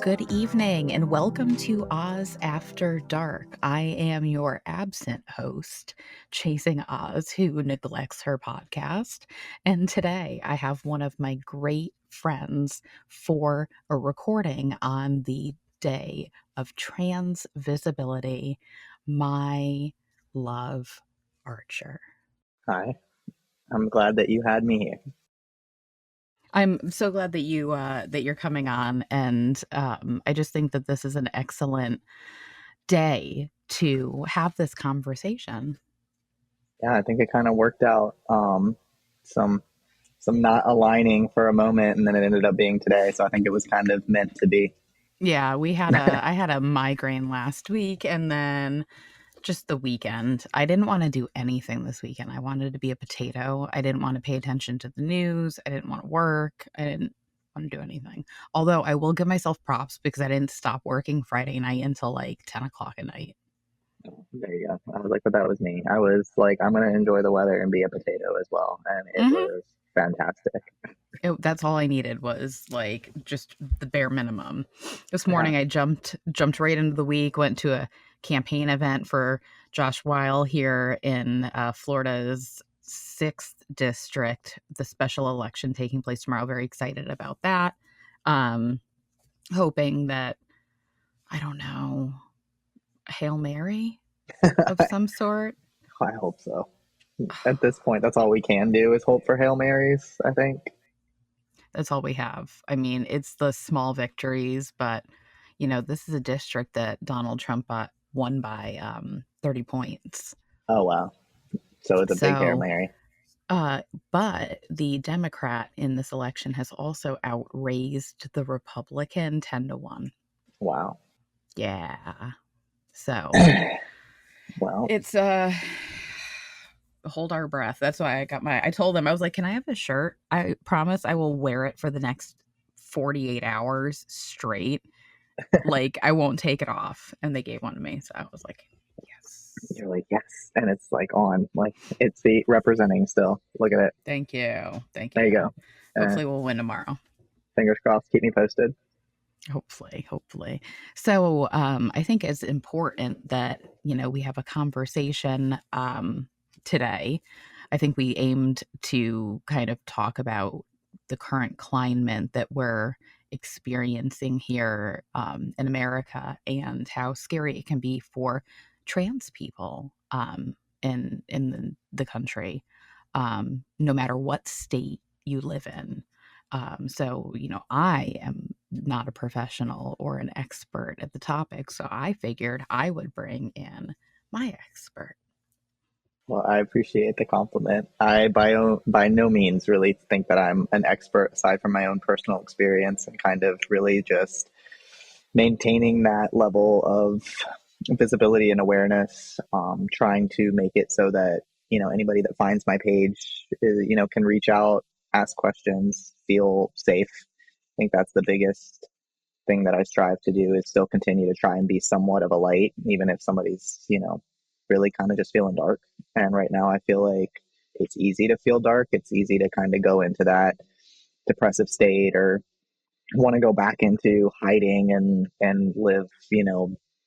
Good evening and welcome to Oz After Dark. I am your absent host, Chasing Oz, who neglects her podcast. And today I have one of my great friends for a recording on the day of trans visibility, my love, Archer. Hi, I'm glad that you had me here. I'm so glad that you're coming on, and I just think that this is an excellent day to have this conversation. Yeah, I think it kind of worked out. Some not aligning for a moment, and then it ended up being today. So I think it was kind of meant to be. Yeah, I had a migraine last week, and then just the weekend. I didn't want to do anything this weekend. I wanted to be a potato. I didn't want to pay attention to the news. I didn't want to work. I didn't want to do anything. Although I will give myself props because I didn't stop working Friday night until like 10 o'clock at night. There you go. I was like, but that was me. I was like, I'm gonna enjoy the weather and be a potato as well, and it was fantastic. That's all I needed was like just the bare minimum. This morning I jumped right into the week, went to a campaign event for Josh Weil here in Florida's 6th district, the special election taking place tomorrow. Very excited about that. Hoping that, I don't know, a Hail Mary of some sort. I hope so. At this point, that's all we can do is hope for Hail Marys, I think. That's all we have. I mean, it's the small victories, but this is a district that Donald Trump won by 30 points. Oh, wow. So it's a big Hail Mary. But the Democrat in this election has also outraised the Republican 10-1. Wow. Yeah. So well, it's hold our breath. That's why I told them, I was like, can I have a shirt? I promise I will wear it for the next 48 hours straight. Like, I won't take it off. And they gave one to me. So I was like, yes. You're like, yes. And it's like on, like it's the representing still. Look at it. Thank you. There you go. Hopefully we'll win tomorrow. Fingers crossed. Keep me posted. Hopefully. So I think it's important that, we have a conversation today. I think we aimed to kind of talk about the current climate that we're experiencing here in America and how scary it can be for trans people in the country, no matter what state you live in. So, I am not a professional or an expert at the topic, so I figured I would bring in my expert. Well, I appreciate the compliment. I by no means really think that I'm an expert aside from my own personal experience and kind of really just maintaining that level of visibility and awareness, trying to make it so that, anybody that finds my page, can reach out, ask questions, feel safe. I think that's the biggest thing that I strive to do is still continue to try and be somewhat of a light, even if somebody's, really kind of just feeling dark. And right now I feel like it's easy to feel dark. It's easy to kind of go into that depressive state or want to go back into hiding and live,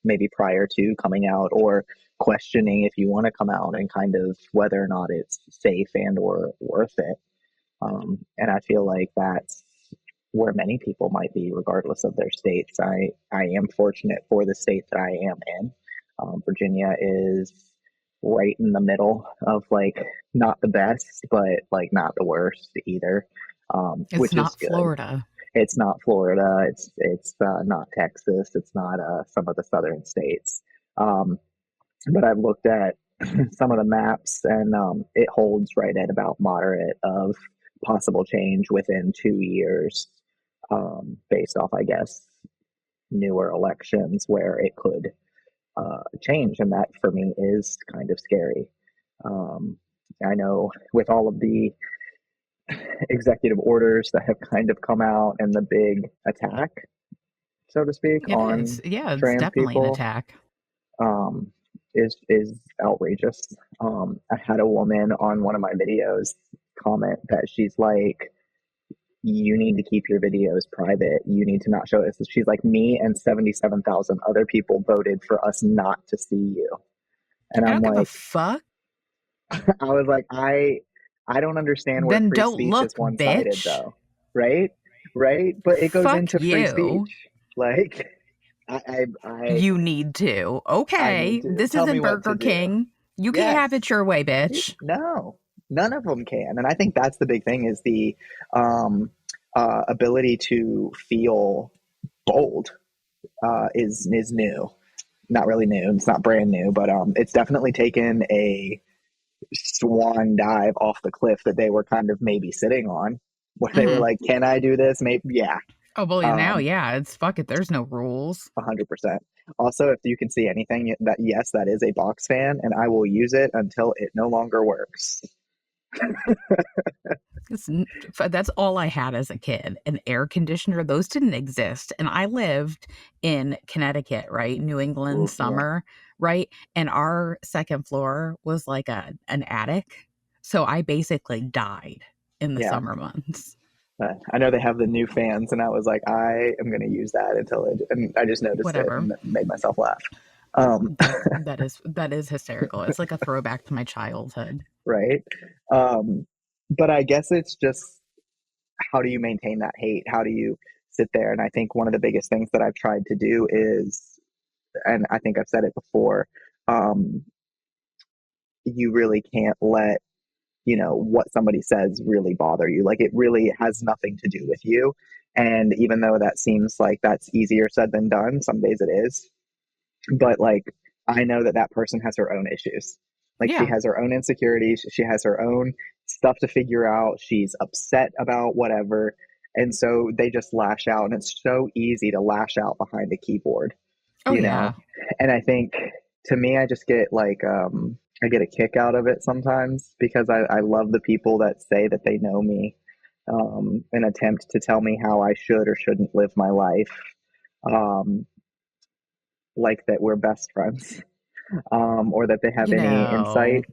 maybe prior to coming out or questioning if you want to come out and kind of whether or not it's safe and or worth it. And I feel like that's where many people might be, regardless of their states. I am fortunate for the state that I am in. Virginia is right in the middle of like not the best, but like not the worst either. It's which not is good. Florida. It's not Florida. It's not Texas. It's not some of the southern states. But I've looked at some of the maps, and it holds right at about moderate of possible change within 2 years, based off, I guess, newer elections where it could change. And that for me is kind of scary. I know with all of the executive orders that have kind of come out and the big attack, so to speak, It on is. Yeah, it's trans definitely an people, attack. is outrageous. I had a woman on one of my videos comment that she's like, you need to keep your videos private. You need to not show this. She's like, me and 77,000 other people voted for us not to see you. And I I'm don't give a like, fuck. I was like, I don't understand where Then free don't speech is look, one-sided bitch. though. Right? Right? But it goes Fuck into free speech. you. Like I I I, You need to. I need Okay, to this tell me isn't what to Burger do. King. You can't have Yes. it your way, bitch. No. None of them can. And I think that's the big thing is the um ability to feel bold is new. Not really new. It's not brand new, but it's definitely taken a swan dive off the cliff that they were kind of maybe sitting on, where they were Hmm. like, "Can I do this?" Maybe, yeah, Oh, well, now, um, yeah, it's fuck it. There's no rules. 100%. Also, if you can see anything, that yes, that is a box fan, and I will use it until it no longer works. It's, that's all I had as a kid. An air conditioner, those didn't exist. And I lived in Connecticut, right? New England Ooh, yeah, summer, right? And our second floor was like an attic. So I basically died in the yeah. summer months. I know they have the new fans, and I was like, I am going to use that until it. And I just noticed it Whatever. and made myself laugh. Um, That is hysterical. It's like a throwback to my childhood. right. Um, but I guess it's just how do you maintain that hate? How do you sit there? And I think one of the biggest things that I've tried to do is, and I think I've said it before, um, you really can't let what somebody says really bother you. Like it really has nothing to do with you. And even though that seems like that's easier said than done, some days it is. But like I know that that person has her own issues. Like she Yeah. has her own insecurities, she has her own stuff to figure out, she's upset about whatever, and so they just lash out, and it's so easy to lash out behind a keyboard, Oh, you know yeah. and I think to me I just get like I get a kick out of it sometimes because I love the people that say that they know me, and attempt to tell me how I should or shouldn't live my life, um, like that we're best friends, or that they have You any know, insight.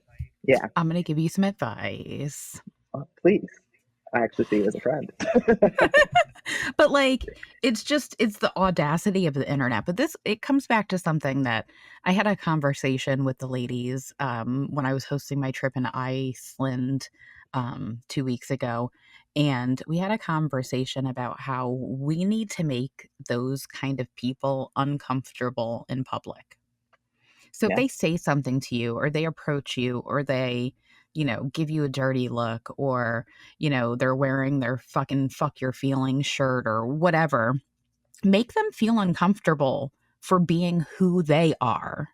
Yeah, I'm going to give you some advice. please. I actually see you as a friend. But like it's the audacity of the internet. But this it comes back to something that I had a conversation with the ladies when I was hosting my trip in Iceland 2 weeks ago, and we had a conversation about how we need to make those kind of people uncomfortable in public. So if Yeah. they say something to you or they approach you or they, give you a dirty look or, they're wearing their fucking fuck your feelings shirt or whatever, make them feel uncomfortable for being who they are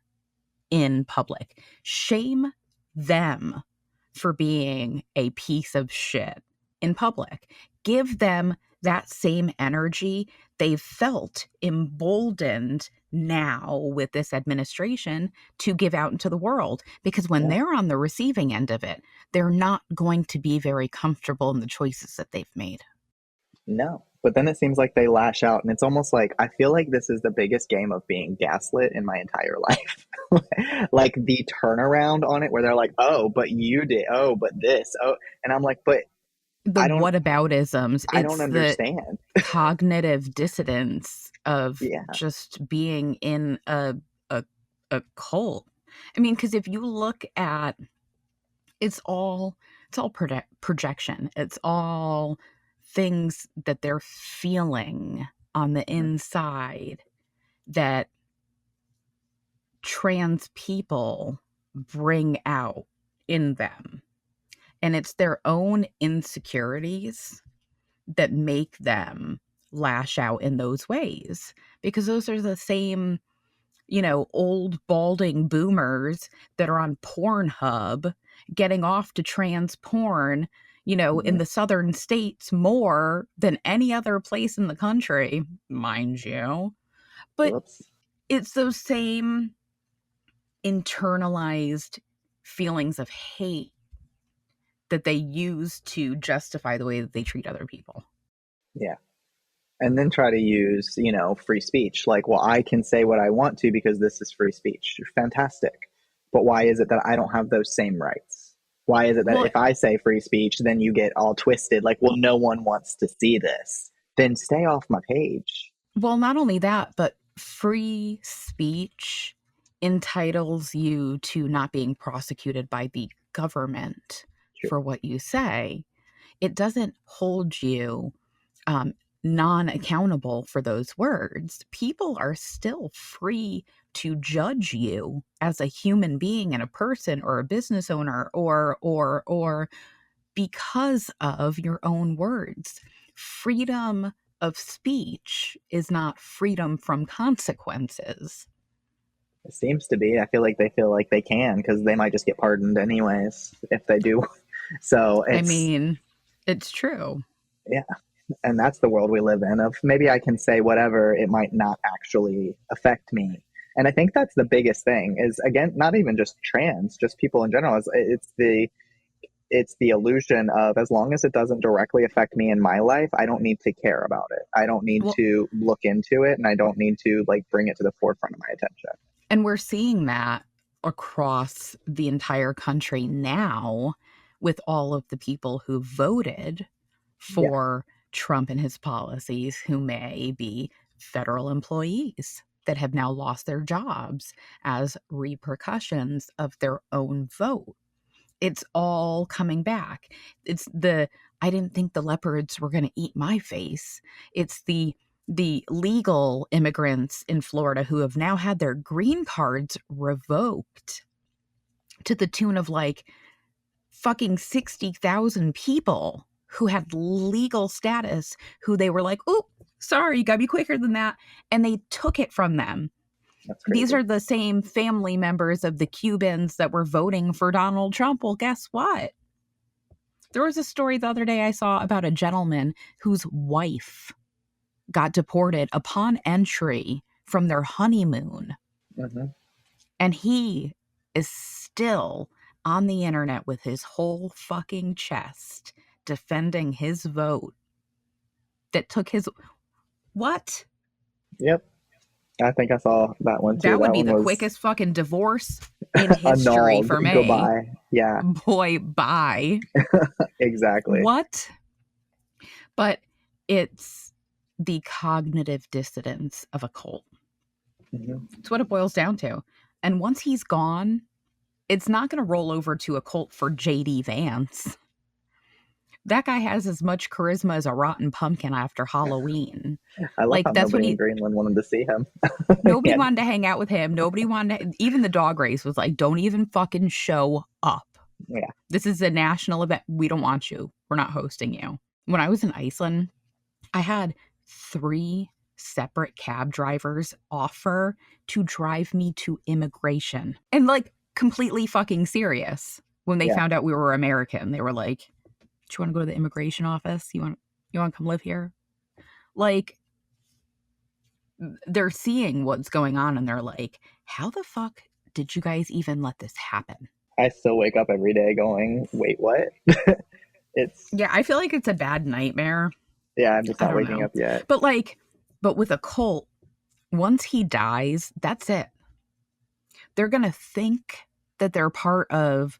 in public. Shame them for being a piece of shit in public. Give them that same energy they've felt emboldened now with this administration to give out into the world. Because when Yeah. they're on the receiving end of it, they're not going to be very comfortable in the choices that they've made. No. But then it seems like they lash out, and it's almost like I feel like this is the biggest game of being gaslit in my entire life. Like the turnaround on it, where they're like, "Oh, but you did. Oh, but this. Oh," and I'm like, "But The I don't. whataboutisms, I don't it's the understand." cognitive dissonance of Yeah. just being in a a cult. I mean, because if you look at it's all projection. It's all things that they're feeling on the Mhm. inside that trans people bring out in them. And it's their own insecurities that make them lash out in those ways because those are the same, old balding boomers that are on Pornhub getting off to trans porn, in Mhm. the southern states more than any other place in the country, mind you. But Whoops. it's those same internalized feelings of hate that they use to justify the way that they treat other people. Yeah. And then try to use, free speech. Like, well, I can say what I want to because this is free speech. Fantastic. But why is it that I don't have those same rights? Why is it that Well, if I say free speech, then you get all twisted? Like, well, no one wants to see this. Then stay off my page. not only that, but free speech entitles you to not being prosecuted by the government True. for what you say. It doesn't hold you um, non accountable for those words. People are still free to judge you as a human being and a person or a business owner or because of your own words. Freedom of speech is not freedom from consequences. It seems to be. I feel like they can because they might just get pardoned anyways if they do. So I it's, mean, it's true. yeah. And that's the world we live in of maybe I can say whatever, it might not actually affect me. And I think that's the biggest thing is, again, not even just trans, just people in general. It's the illusion of as long as it doesn't directly affect me in my life, I don't need to care about it. I don't need Well, to look into it, and I don't need to like bring it to the forefront of my attention. and we're seeing that across the entire country now with all of the people who voted Yeah, for Trump and his policies, who may be federal employees that have now lost their jobs as repercussions of their own vote. It's all coming back. It's the I didn't think the leopards were going to eat my face. It's the legal immigrants in Florida who have now had their green cards revoked to the tune of like fucking 60,000 people who had legal status who they were like, "Oh, sorry, you got to be quicker than that." And they took it from them. that's These crazy. are the same family members of the Cubans that were voting for Donald Trump. Well, guess what? There was a story the other day I saw about a gentleman whose wife got deported upon entry from their honeymoon. Hmm. And he is still on the internet with his whole fucking chest defending his vote that took his. What? Yep, I think I saw that one too. That would That be one the was quickest fucking divorce in history annulled. for me. Goodbye. Yeah, Boy, bye. exactly. What? But it's the cognitive dissonance of a cult. Hmm. It's what it boils down to. And once he's gone, it's not going to roll over to a cult for JD Vance. That guy has as much charisma as a rotten pumpkin after Halloween. I love Like how that's what nobody in he Greenland wanted to see him. nobody Yeah, wanted to hang out with him. Nobody wanted to, even the dog race was like, "Don't even fucking show up. yeah, This is a national event. We don't want you. We're not hosting you." When I was in Iceland, I had 3 separate cab drivers offer to drive me to immigration. And like completely fucking serious. When they yeah. found out we were American, they were like, "Do you want to go to the immigration office? You want to come live here?" Like they're seeing what's going on and they're like, "How the fuck did you guys even let this happen?" I still wake up every day going, wait, what? It's, Yeah, I feel like it's a bad nightmare. yeah, I'm just I not don't waking know. up yet. But like but with a cult, once he dies, that's it. They're going to think that they're part of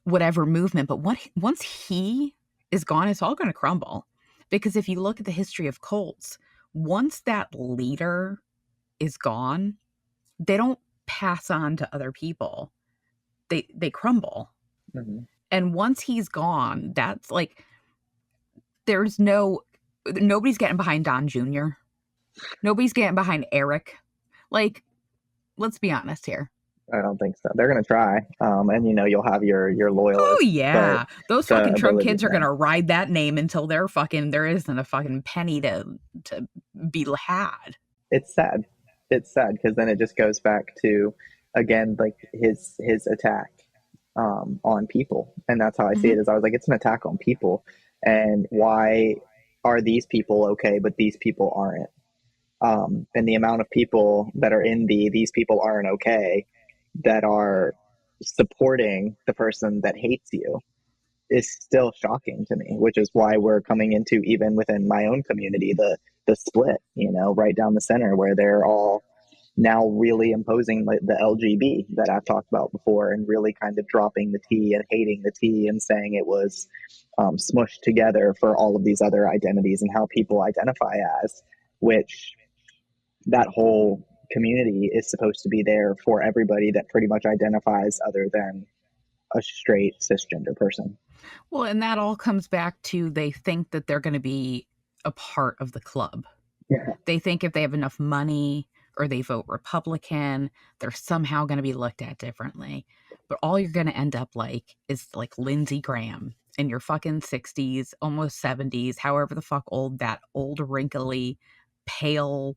whatever movement, but once he is gone, it's all going to crumble. Because if you look at the history of cults, once that leader is gone, they don't pass on to other people. They crumble. Hmm. And once he's gone, that's like there's nobody's getting behind Don Jr. Nobody's getting behind Eric. Like, let's be honest here. I don't think so. They're gonna try, and you'll have your Oh loyalists, but yeah. Those the fucking Trump ability, kids are no, gonna ride that name until they're fucking there isn't a fucking penny to be had. it's sad. It's sad because then it just goes back to again like his attack on people, and that's how I see Mhm. it. Is I was like, it's an attack on people, and why are these people okay, but these people aren't? And the amount of people that are in these people aren't okay that are supporting the person that hates you is still shocking to me, which is why we're coming into even within my own community the split, right down the center where they're all now really imposing like the LGB that I've talked about before, and really kind of dropping the T and hating the T and saying it was smushed together for all of these other identities and how people identify as, which that whole community is supposed to be there for everybody that pretty much identifies other than a straight cisgender person. Well, and that all comes back to they think that they're going to be a part of the club. Yeah. They think if they have enough money or they vote Republican, they're somehow going to be looked at differently. But all you're going to end up like is like Lindsey Graham in your fucking 60s, almost 70s, however the fuck old that old, wrinkly, pale,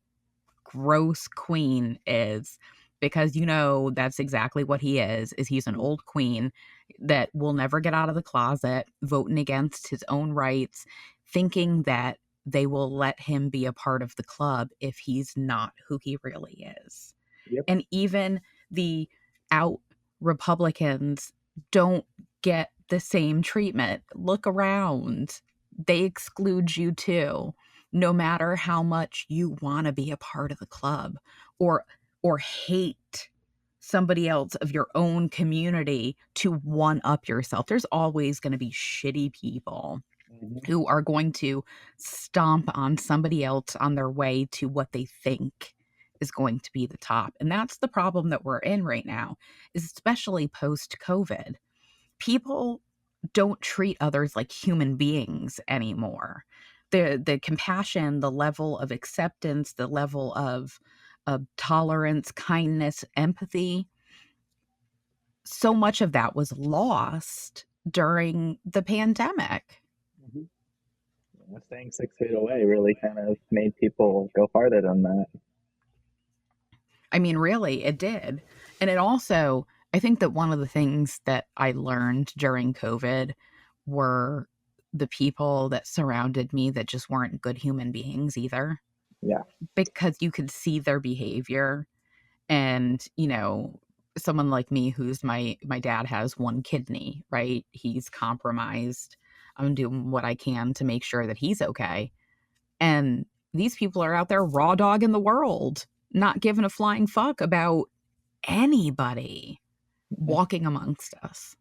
gross queen is, because you know that's exactly what he is he's an old queen that will never get out of the closet, voting against his own rights, thinking that they will let him be a part of the club if he's not who he really is. Yep. And even the out Republicans don't get the same treatment. Look around. They exclude you too, no matter how much you want to be a part of the club or hate somebody else of your own community to one up yourself. There's always going to be shitty people Mm-hmm. who are going to stomp on somebody else on their way to what they think is going to be the top. And that's the problem that we're in right now, is especially post COVID. People don't treat others like human beings anymore. The compassion, the level of acceptance, the level of tolerance, kindness, empathy, so much of that was lost during the pandemic. Mm-hmm. Yeah, staying 6 feet away really kind of made people go farther than that. I mean, really, it did. And it also, I think that one of the things that I learned during COVID were the people that surrounded me that just weren't good human beings either, Yeah. because you could see their behavior. And, you know, someone like me who's my dad has one kidney, right? He's compromised. I'm doing what I can to make sure that he's okay. And these people are out there raw dog in the world, not giving a flying fuck about anybody Mm-hmm. walking amongst us.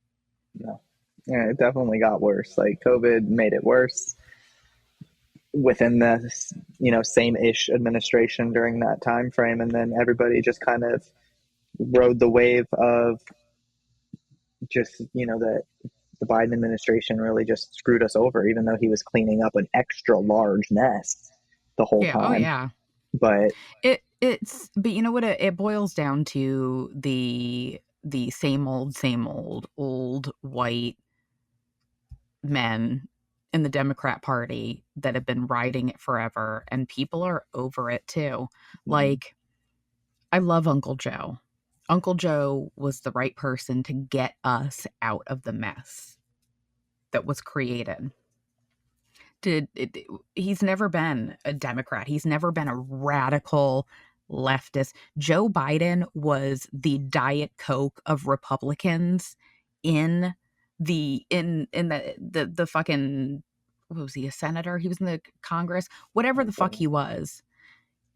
No. Yeah, it definitely got worse. Like COVID made it worse within the same-ish administration during that time frame, and then everybody just kind of rode the wave of just the Biden administration really just screwed us over, even though he was cleaning up an extra large mess the whole Yeah, oh time. yeah. But It's but you know what, it boils down to the same old white men in the Democrat Party that have been riding it forever, and people are over it too. mhm, Like, I love Uncle Joe. Uncle Joe was the right person to get us out of the mess that was created. Did it, he's never been a Democrat. He's never been a radical leftist. Joe Biden was the Diet Coke of Republicans in the fucking, what was he, a senator? He was in the Congress, whatever the fuck okay. he was.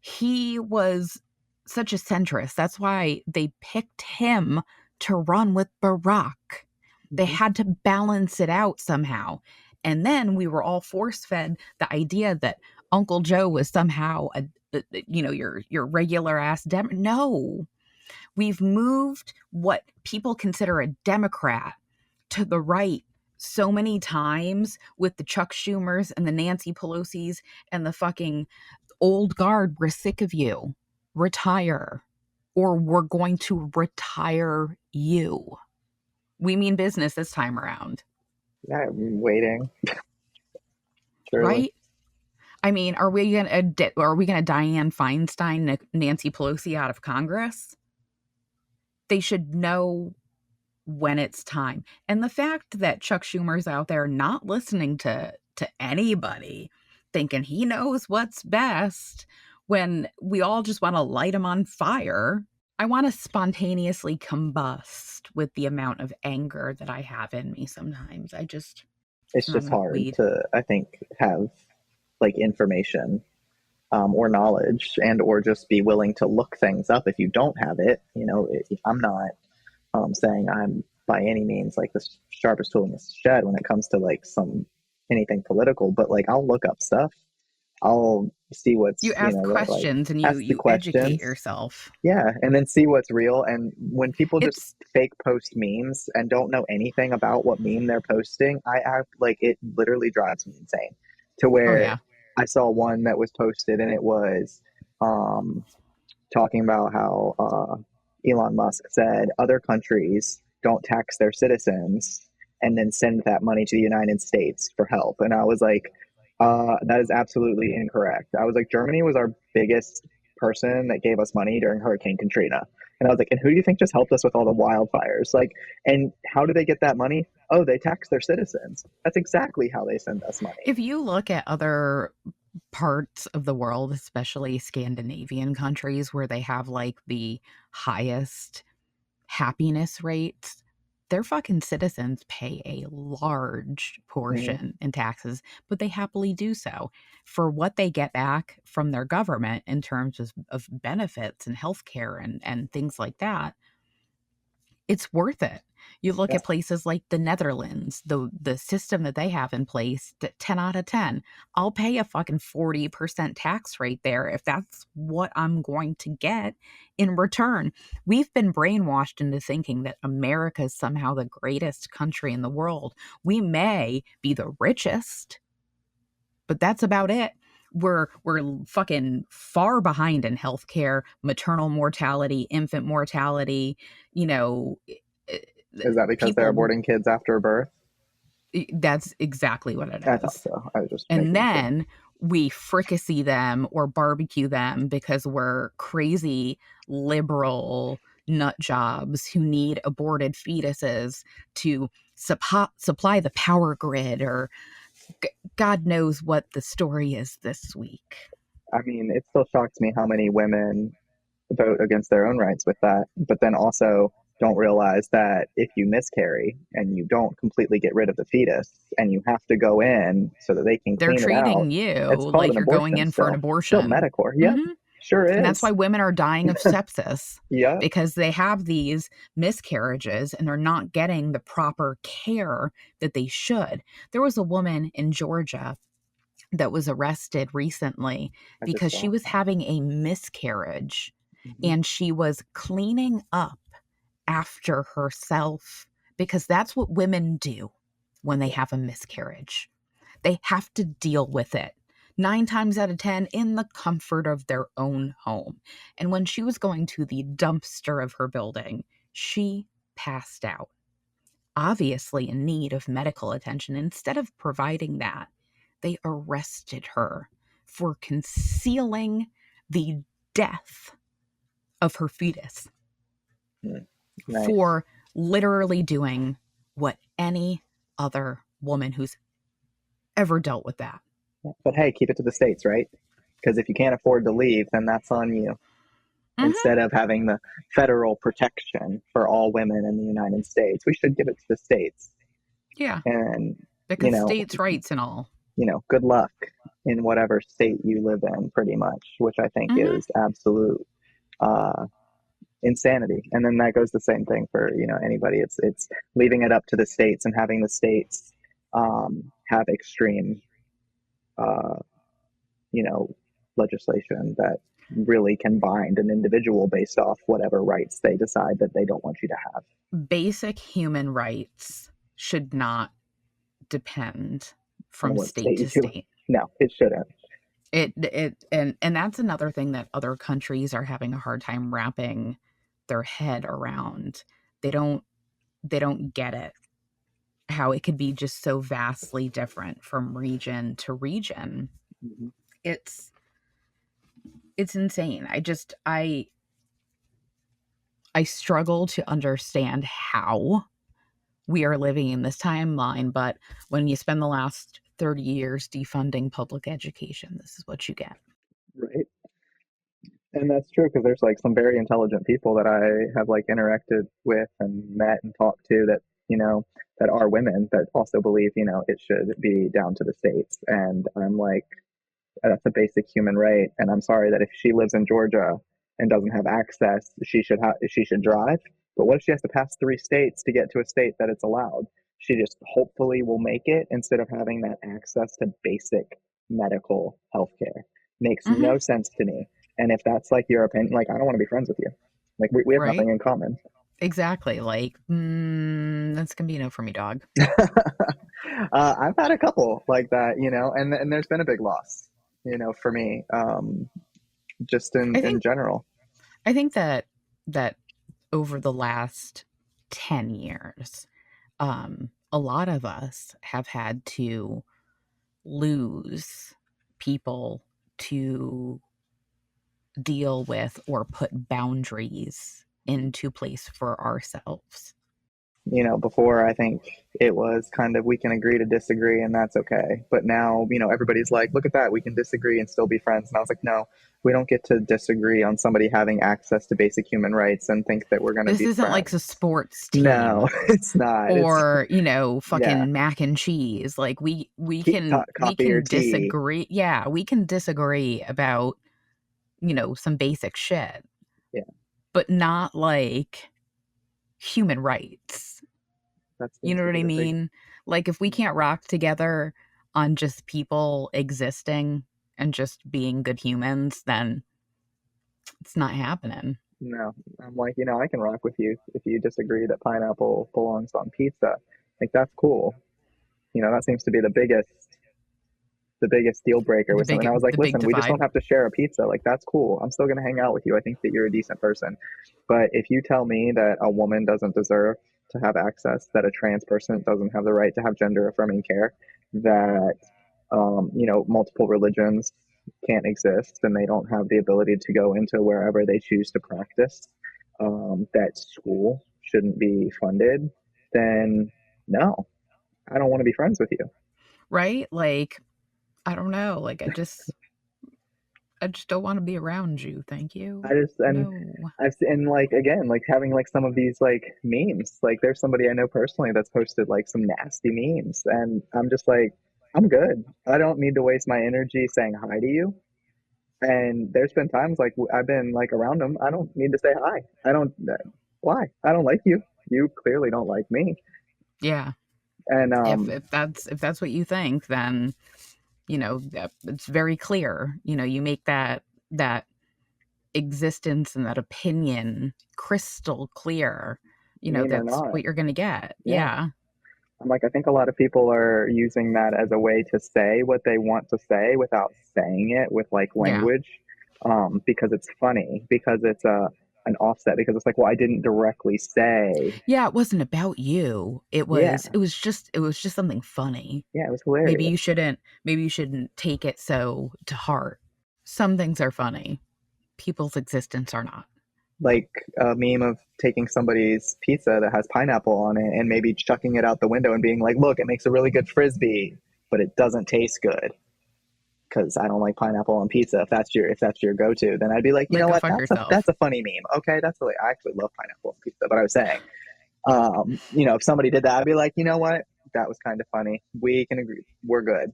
He was such a centrist. That's why they picked him to run with Barack. They Mhm. had to balance it out somehow. And then we were all force fed the idea that Uncle Joe was somehow your regular ass dem. No, we've moved what people consider a Democrat to the right so many times with the Chuck Schumers and the Nancy Pelosi's and the fucking old guard. We're sick of you. Retire, or we're going to retire you. We mean business this time around, Yeah, I'm waiting. Surely. right? I mean, are we gonna Dianne Feinstein Nancy Pelosi out of Congress? They should know when it's time. And the fact that Chuck Schumer's out there not listening to anybody, thinking he knows what's best, when we all just want to light him on fire. I want to spontaneously combust with the amount of anger that I have in me sometimes. It's It's not just enough hard weed. to, I think, have like information or knowledge, and or just be willing to look things up if you don't have it. I'm not saying I'm by any means like the sharpest tool in the shed when it comes to like some anything political, but like I'll look up stuff. I'll see You what's, ask like questions and you ask the you educate questions. yourself. Yeah, and then see what's real. And when people just It's fake post memes and don't know anything about what meme they're posting, I act like it literally drives me insane. To oh where yeah. I saw one that was posted and it was um, talking about how Elon Musk said other countries don't tax their citizens and then send that money to the United States for help. And I was like, that is absolutely incorrect. I was like, Germany was our biggest person that gave us money during Hurricane Katrina. And I was like, and who do you think just helped us with all the wildfires? Like, and how do they get that money? Oh, they tax their citizens. That's exactly how they send us money. If you look at other parts of the world, especially Scandinavian countries where they have like the highest happiness rates, their fucking citizens pay a large Mm-hmm. portion in taxes, but they happily do so for what they get back from their government in terms of benefits and healthcare and things like that. It's worth it. You look Yeah. at places like the Netherlands, the system that they have in place, 10 out of 10. I'll pay a fucking 40% tax rate there if that's what I'm going to get in return. We've been brainwashed into thinking that America is somehow the greatest country in the world. We may be the richest, but that's about it. We're fucking far behind in healthcare, maternal mortality, infant mortality, you know, eh, Is that because they're people aborting kids after birth? that's exactly what it I thought is. so. I was just And making sure. then we fricassee them or barbecue them because we're crazy liberal nut jobs who need aborted fetuses to supply the power grid or God knows what the story is this week. I mean, it still shocks me how many women vote against their own rights with that, but then also don't realize that if you miscarry and you don't completely get rid of the fetus and you have to go in so that they can They're clean it out, treating you it's called an like you're going abortion in for an still. Still abortion. Medicare. Yep, Mhm. And sure that's why is. women are dying of sepsis Yep. because they have these miscarriages and they're not getting the proper care that they should. There was a woman in Georgia that was arrested recently I just because she saw was that. having a miscarriage Mhm. and she was cleaning up after herself because that's what women do when they Yeah. have a miscarriage. They have to deal with it 9 times out of 10 in the comfort of their own home. And when she was going to the dumpster of her building, she passed out, obviously in need of medical attention. Instead of providing that, they arrested her for concealing the death of her fetus, Mm. Nice. for literally doing what any other woman who's ever dealt with that. But hey, keep it to the states, right? Because if you can't afford to leave, then that's on you. Hmm. Instead of having the federal protection for all women in the United States, we should give it to the states. Yeah, And you because know, states' rights and all. good luck in whatever state you live in, pretty much, which I think Hmm. is absolute uh, insanity. And then that goes the same thing for anybody. It's leaving it up to the states and having the states have extreme uh, you know legislation that really can bind an individual based off whatever rights they decide that they don't want you to have Basic human rights should not depend on from what state state to you. state. No, it shouldn't. And that's another thing that other countries are having a hard time wrapping their head around. They don't they don't get it, how it could be just so vastly different from region to region. Mm-hmm. It's it's insane. I struggle to understand how we are living in this timeline, but when you spend the last 30 years defunding public education, this is what you get. Right. And that's true because there's like some very intelligent people that I have like interacted with and met and talked to that that are women that also believe it should be down to the states. And I'm like, That's a basic human right. And I'm sorry that if she lives in Georgia and doesn't have access, she should drive. But what if she has to pass 3 states to get to a state that it's allowed? She just hopefully will make it instead of having that access to basic medical health care. Makes Hmm. no sense to me. And if that's like your opinion, like I don't want to be friends with you. Like we have Right? nothing in common. Exactly. Like, that's gonna be a no for me, dog. I've had a couple like that, and there's been a big loss, for me, just in I think general. I think that over the last 10 years, a lot of us have had to lose people to deal with or put boundaries into place for ourselves. Before I think it was kind of we can agree to disagree and that's okay. But now, everybody's like, look at that, we can disagree and still be friends. And I was like, no, we don't get to disagree on somebody having access to basic human rights and think that we're going to This be isn't like a friends. sports No, team it's not. It's, or, yeah, fucking mac and cheese. Like we can we coffee or can tea. disagree. Yeah, we can disagree about, some basic shit, Yeah, but not like human rights. that You seems know to what be I the big, mean? Like if we can't rock together on just people existing and just being good humans, then it's not happening. no. I'm like, I can rock with you if you disagree that pineapple belongs on pizza. Like, that's cool. That seems to be the biggest deal breaker with someone. I was like, The big listen, we just don't divide. have to share a pizza. Like, that's cool. I'm still going to hang out with you. I think that you're a decent person. But if you tell me that a woman doesn't deserve to have access, that a trans person doesn't have the right to have gender affirming care, that, multiple religions can't exist and they don't have the ability to go into wherever they choose to practice, that school shouldn't be funded, then no, I don't want to be friends with you. Right? Like, I don't know. Like I just don't want to be around you. Thank I you. just and No. I've and like again like having like some of these like memes. Like there's somebody I know personally that's posted like some nasty memes, and I'm just like, I'm good. I don't need to waste my energy saying hi to you. And there's been times like I've been like around them. I don't need to say hi. I don't. Why? I don't like you. You clearly don't like me. Yeah. And If that's what you think, then, it's very clear. You make that existence and that opinion crystal clear. meme or That's not, what you're going to get. yeah. Yeah. I'm like, I think a lot of people are using that as a way to say what they want to say without saying it with like Yeah. language, because it's funny, because it's an offset, because it's like, well, I didn't directly say, Yeah, it wasn't about you. It yeah, was it was just it was just something funny. yeah, it was Maybe hilarious. you shouldn't maybe you shouldn't take it so to heart. Some things are funny. People's existence are not. Like a meme of taking somebody's pizza that has pineapple on it and maybe chucking it out the window and being like, look, it makes a really good frisbee, but it doesn't taste good because I don't like pineapple on pizza. If that's your go-to, then I'd be like, you Like, know go what? fuck That's yourself. a funny meme. Okay, that's really I actually love pineapple on pizza. But I was saying, if somebody did that, I'd be like, you know what? That was kind of funny. We can agree. We're good.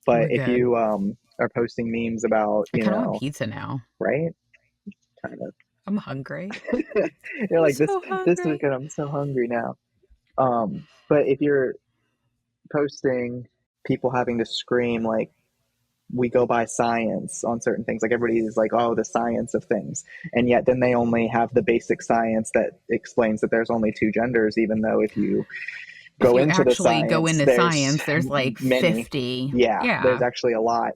But We're if good. you are posting memes about, I kind of want pizza now. right? Kind of. I'm hungry. You're I'm like so this is hungry. good. I'm so hungry now. But if you're posting people having to scream like we go by science on certain things. Like everybody's like, oh, the science of things. And yet then they only have the basic science that explains that there's only two genders, even though if you If go you into the actually go science, into there's science, there's like many. 50. Yeah, there's Yeah. actually a lot.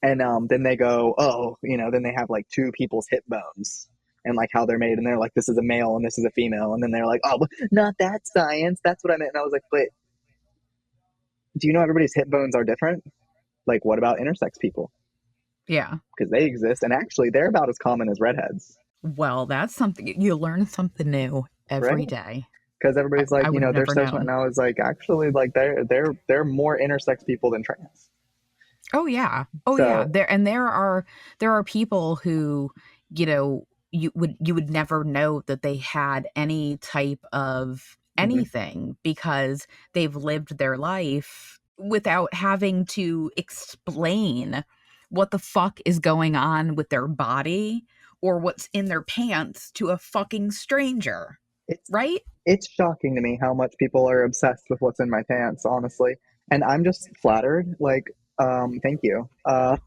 And then they go, oh, then they have like two people's hip bones and like how they're made. And they're like, this is a male and this is a female. And then they're like, oh, but not that science. That's what I meant. And I was like, but do you know everybody's hip bones are different? Like, what about intersex people? Yeah. Because they exist, and actually, they're about as common as redheads, Well, that's something you learn something new right? every day. Because I, everybody's like, I would have there's never so much, and known. I was like, actually, like they're more intersex people than trans. Oh yeah. Oh yeah. So, There are people who, you would never know that they had any type of mhm. anything because they've lived their life without having to explain what the fuck is going on with their body or what's in their pants to a fucking stranger, It's right? it's shocking to me how much people are obsessed with what's in my pants, honestly. And I'm just flattered. Like, thank you. You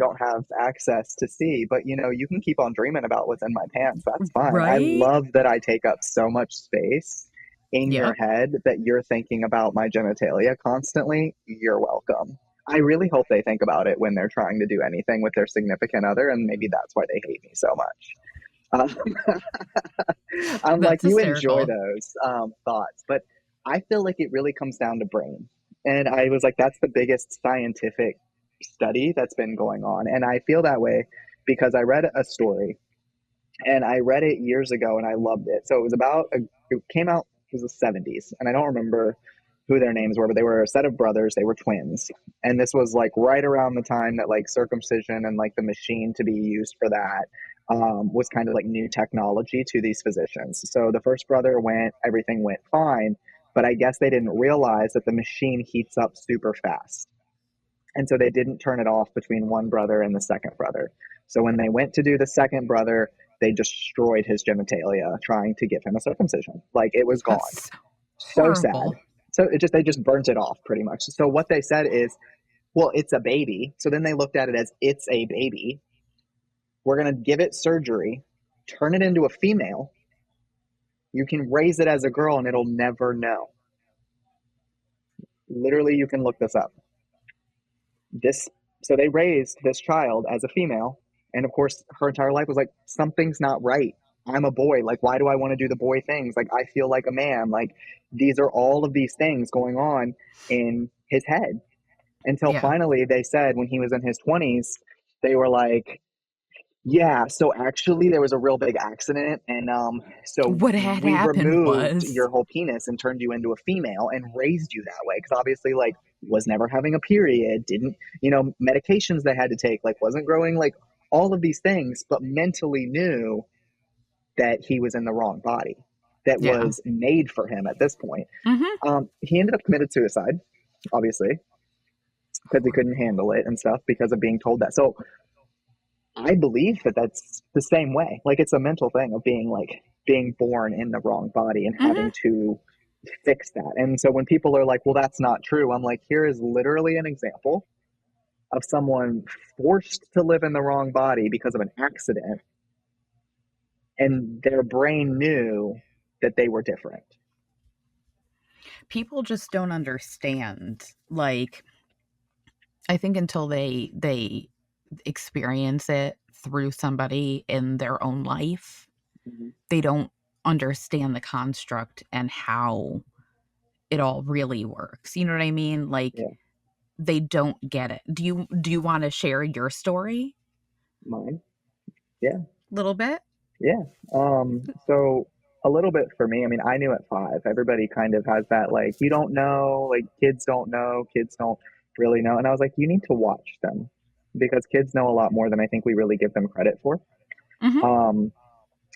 don't have access to see, but you can keep on dreaming about what's in my pants. That's fine. I Right? love that I take up so much space in your Yep. head that you're thinking about my genitalia constantly. You're welcome. I really hope they think about it when they're trying to do anything with their significant other, and maybe that's why they hate me so much. I'm like, That's you enjoy hysterical. those thoughts, but I feel like it really comes down to brain. And I was like, that's the biggest scientific study that's been going on. And I feel that way because I read a story and I read it years ago and I loved it. So it came out, it was the 70s, and I don't remember who their names were, but they were a set of brothers. They were twins. And this was like right around the time that like circumcision and like the machine to be used for that was kind of like new technology to these physicians. So the first brother went, everything went fine, but I guess they didn't realize that the machine heats up super fast. And so they didn't turn it off between one brother and the second brother. So when they went to do the second brother, they destroyed his genitalia trying to give him a circumcision. Like it was gone. That's So sad. horrible. So they just burnt it off pretty much. So what they said is, well, it's a baby. So then they looked at it as it's a baby. We're going to give it surgery, turn it into a female. You can raise it as a girl and it'll never know. Literally, you can look this up. This so they raised this child as a female, and of course her entire life was like, something's not right. I'm a boy. Like, why do I want to do the boy things? Like, I feel like a man. Like, these are all of these things going on in his head until Yeah. finally they said when he was in his 20s, they were like, yeah, so actually there was a real big accident, and so What had we happened removed was, your whole penis and turned you into a female and raised you that way because obviously like was never having a period, didn't, medications they had to take, like wasn't growing, like all of these things, but mentally knew that he was in the wrong body that yeah. was made for him at this point. Hmm. He ended up committed suicide, obviously, because he couldn't Horrible. handle it and stuff because of being told that. So I believe that that's the same way. Like it's a mental thing of being born in the wrong body and Hmm. having to fix that. And so when people are like, "Well, that's not true," I'm like, "Here is literally an example of someone forced to live in the wrong body because of an accident, and their brain knew that they were different." People just don't understand. Like, I think until they experience it through somebody in their own life, Mhm. they don't understand the construct and how it all really works. You know what I mean? Like, Yeah, they don't get it. Do you wanna share your story mine. Yeah. a little bit? Yeah. So a little bit for me, I mean, I knew at 5. Everybody kind of has that, like, you don't know, like, kids don't know, kids don't really know. And I was like, you need to watch them because kids know a lot more than I think we really give them credit for. Mhm. Um,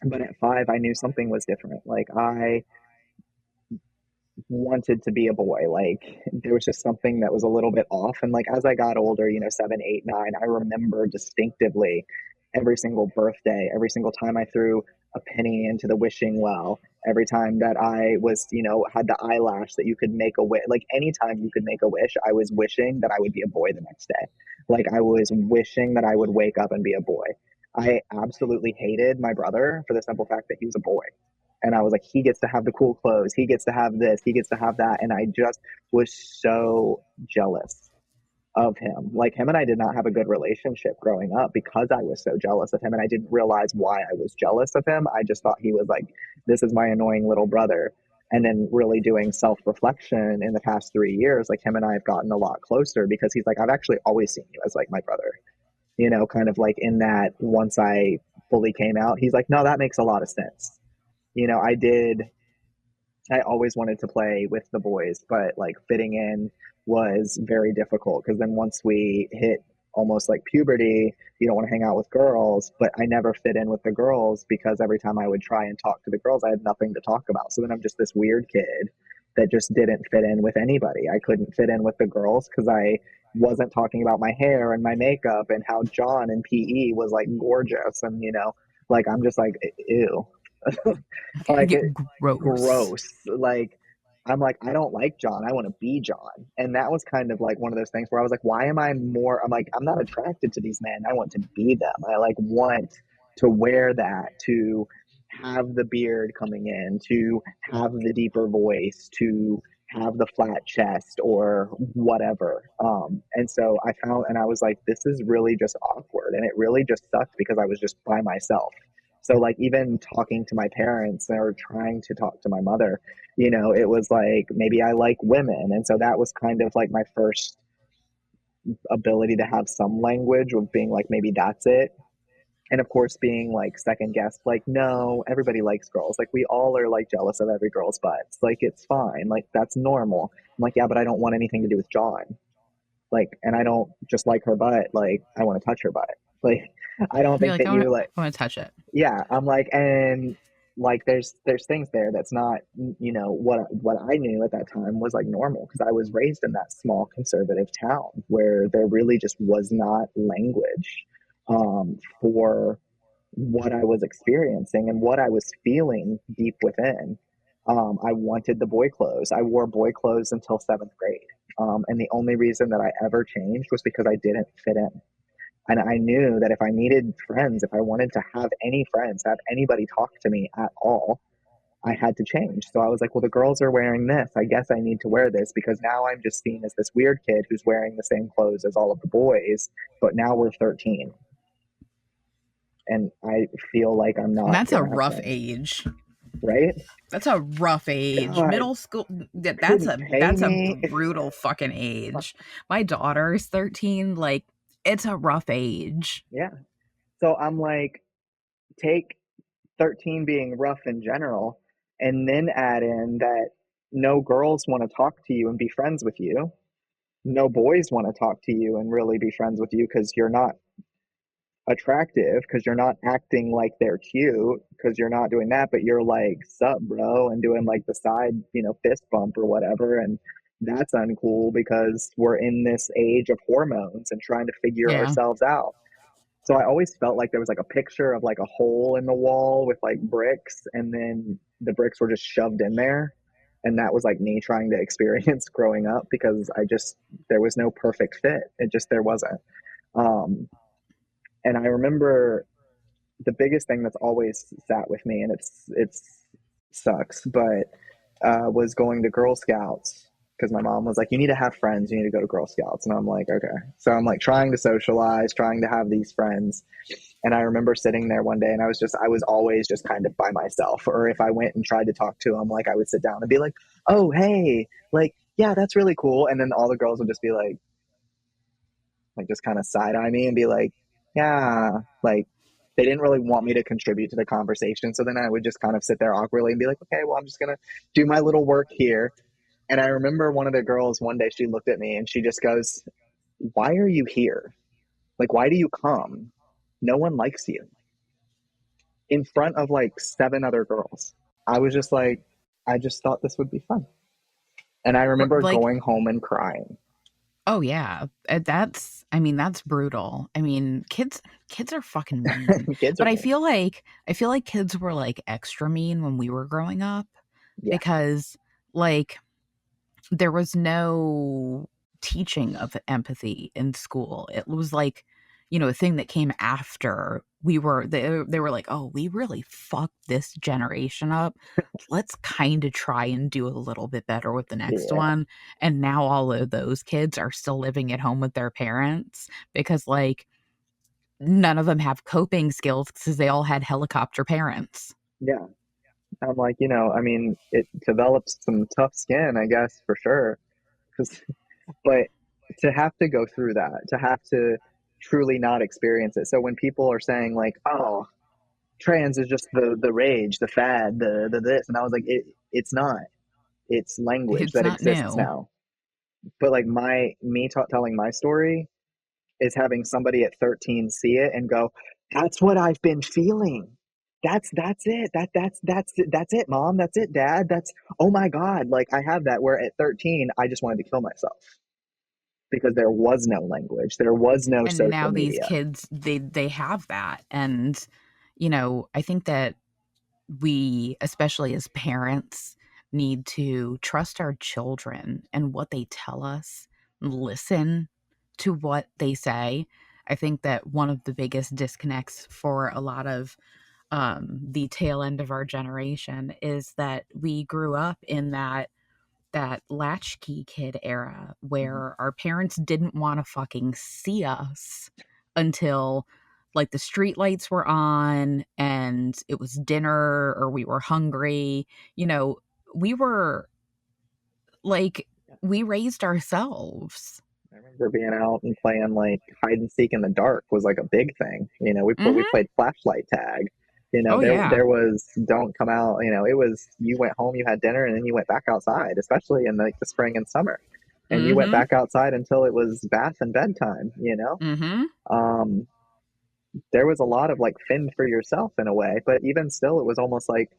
but at 5, I knew something was different. Like, I wanted to be a boy. Like there was just something that was a little bit off. And like as I got older, 7, 8, 9, I remember distinctively every single birthday, every single time I threw a penny into the wishing well, every time that I was, had the eyelash that you could make a wish, like anytime you could make a wish, I was wishing that I would be a boy the next day. Like I was wishing that I would wake up and be a boy. I absolutely hated my brother for the simple fact that he was a boy, and I was like, he gets to have the cool clothes, he gets to have this, he gets to have that, and I just was so jealous of him. Like him and I did not have a good relationship growing up because I was so jealous of him, and I didn't realize why I was jealous of him. I just thought he was like, this is my annoying little brother. And then really doing self reflection in the past 3 years, like him and I have gotten a lot closer because he's like, I've actually always seen you as like my brother, kind of like in that once I fully came out, he's like, no, that makes a lot of sense. I did, I always wanted to play with the boys, but like fitting in was very difficult because then once we hit almost like puberty, you don't want to hang out with girls, but I never fit in with the girls because every time I would try and talk to the girls, I had nothing to talk about. So then I'm just this weird kid that just didn't fit in with anybody. I couldn't fit in with the girls because I wasn't talking about my hair and my makeup and how John in PE was like gorgeous. And, like, I'm just like, ew. Like, Get gross. gross. Like, I'm like, I don't like John. I want to be John. And that was kind of like one of those things where I was like, why am I more? I'm like, I'm not attracted to these men. I want to be them. I like want to wear that, to have the beard coming in, to have the deeper voice, to have the flat chest or whatever. And so I found, and I was like, this is really just awkward. And it really just sucked because I was just by myself. So, like, even talking to my parents or trying to talk to my mother, it was like maybe I like women. And so that was kind of like my first ability to have some language of being like, maybe that's it. And of course, being like second guessed, like, no, everybody likes girls. Like, we all are like jealous of every girl's butts. Like, it's fine. Like, that's normal. I'm like, yeah, but I don't want anything to do with John. Like, and I don't just like her butt. Like, I want to touch her butt. Like, I don't You're think like, that you like, I want to touch it. yeah, I'm like, and like there's things there that's not, what I knew at that time was like normal because I was raised in that small conservative town where there really just was not language for what I was experiencing and what I was feeling deep within. I wanted the boy clothes. I wore boy clothes until seventh grade. And the only reason that I ever changed was because I didn't fit in. And I knew that if I needed friends, if I wanted to have any friends, have anybody talk to me at all, I had to change. So I was like, well, the girls are wearing this. I guess I need to wear this because now I'm just seen as this weird kid who's wearing the same clothes as all of the boys. But now we're 13 and I feel like I'm And not that's going a to have rough friends. age. Right? That's a rough age. God, Middle school, couldn't pay that's a me. brutal fucking age. My daughter's 13, like it's a rough age. Yeah. So I'm like, take 13 being rough in general, and then add in that no girls want to talk to you and be friends with you. No boys want to talk to you and really be friends with you because you're not attractive, because you're not acting like they're cute, because you're not doing that, but you're like, sup, bro, and doing like the side, fist bump or whatever. And that's uncool because we're in this age of hormones and trying to figure Yeah. ourselves out. So I always felt like there was like a picture of like a hole in the wall with like bricks, and then the bricks were just shoved in there. And that was like me trying to experience growing up because there was no perfect fit. There wasn't. Um, and I remember the biggest thing that's always sat with me, and it's sucks, but was going to Girl Scouts because my mom was like, "You need to have friends. You need to go to Girl Scouts," and I'm like, "Okay." So I'm like trying to socialize, trying to have these friends, and I remember sitting there one day, and I was always just kind of by myself, or if I went and tried to talk to them, like I would sit down and be like, "Oh, hey, like, yeah, that's really cool," and then all the girls would just be like just kind of side eye me and be like, yeah, like they didn't really want me to contribute to the conversation. So then I would just kind of sit there awkwardly and be like, okay, well, I'm just going to do my little work here. And I remember one of the girls one day, she looked at me and she just goes, why are you here? Like, why do you come? No one likes you, in front of like seven other girls. I was just like, I just thought this would be fun. And I remember Like, going home and crying. oh yeah, that's I mean that's brutal. I mean, kids are fucking mean. Kids are But mean. I feel like kids were like extra mean when we were growing up Yeah. because like there was no teaching of empathy in school. It was like, a thing that came after they were like, "Oh, we really fucked this generation up. Let's kind of try and do a little bit better with the next Yeah. one." And now all of those kids are still living at home with their parents because like none of them have coping skills because they all had helicopter parents. Yeah. I'm like, I mean, it develops some tough skin, I guess, for sure. 'Cause, but to have to go through that, to have to truly not experience it. So when people are saying like, "Oh, trans is just the rage, the fad, the this," and I was like, it's not. It's language It's that not exists new. now. But like telling my story is having somebody at 13 see it and go, "That's what I've been feeling. That's it. That's it, mom. That's it, dad. That's oh my god." Like I have that where at 13 I just wanted to kill myself. because there was no language, there was no And social now these media. kids, they have that. And I think that we, especially as parents, need to trust our children and what they tell us, listen to what they say. I think that one of the biggest disconnects for a lot of the tail end of our generation is that we grew up in that latchkey kid era Mhm. where our parents didn't want to fucking see us until like the street lights were on and it was dinner or we were hungry. You know, we were like, Yeah. we raised ourselves. I remember being out and playing like hide and seek in the dark was like a big thing. We Hmm. played flashlight tag. Oh, yeah. There was don't come out. It was you went home, you had dinner, and then you went back outside, especially in like the spring and summer, and you went Hmm. back outside until it was bath and bedtime. Hmm. Um, there was a lot of like fend for yourself in a way, but even still, it was almost like